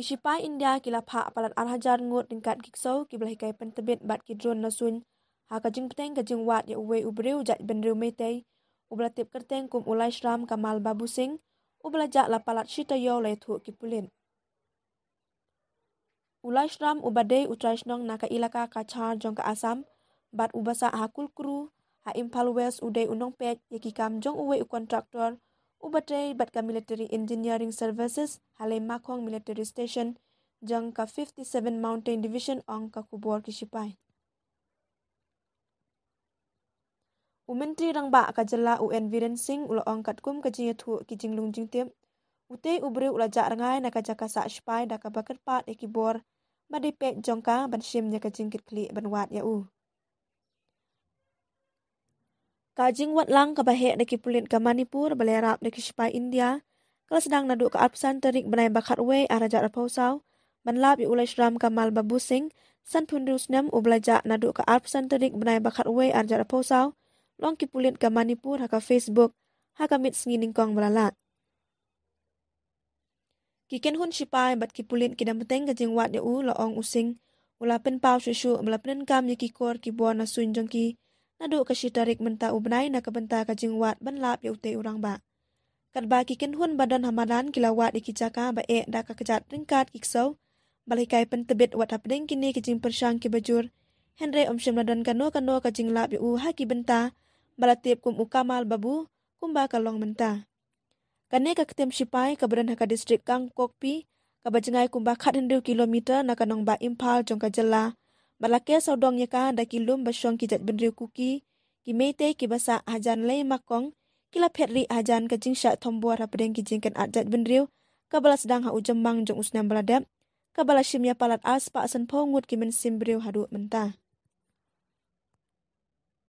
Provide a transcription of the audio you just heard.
Kisipai India kila pha palat arhajar ngut tingkat giksau ki belai kai pentebit bat ki drone nasun ha kajing peteng kajing wat ya uwe ubreu jat benreu metei ubla tip kerteng kum ulai shram Kamal Babu Singh ubla jak la palat shitayo lai thu ki pulin ulai shram ubadei utraishnong naka ilaka kachar jong ka Assam bat ubasa hakul kru ha Imphal West udai unong pek yaki kam jong uwe kontraktor ubatei bat ka military engineering services halai Makong military station jang ka 57 Mountain Division ong ka kubor Kisipai. Umentri rangba ka jela UN Viren Singh ula ong kat kum ka jingethu ki jinglung jingtip ute ubre ula jak rangai na ka jaka sa spai da ka bakat pat e kibor badai pek jong ka ban shim nya ka jingkit kli ban wat ya u. Kajing wat lang ka bahe da ki pulit ka Manipur balerap da Kisipai India kalau sedang nadu ke Arpsan terik benai bakat we arajat rapausau banlap ulai shram Kamal Babu Singh san pundusnam ublaja nadu ke Arpsan terik benai bakat we arajat rapausau long ki pulit ka Manipur haka Facebook haka mit sngining kong balala kiken hun Sipai bat ki pulit ki dampeteng ka jingwat ya u laong using ulapen pau susu melapen kam ya ki kor ki buana sun jongki nadu ka shitarik menta ubnai na ka benta ka jingwat banlap ya ute urang ba kat ba kiken hun badan hamadan kilawat ikijaka ba e da ka kejat ringkat kiksau balikai pentebit wat hapdeng kini kijing persang ki bajur Henry omshim ladan kano ka jinglap ya u haki benta balatip kum Kamal Babu kumba kalong menta kane ka ketem Sipai ka badan haka distrik Kangkokpi ka bajengai kumba khat 100 kilometer na kanong ba Imphal jong ka jela balake saudong yaka da kilum basyong ki jat benriu kuki ki mete ki basa hajan lei Makong kila phetri hajan ka jingsha thombuar hapdeng ki jingkan atjat benriu ka bala sedang ha ujembang jong usnam baladap ka bala shimya palat aspa san pongut ki men simbriu hadu menta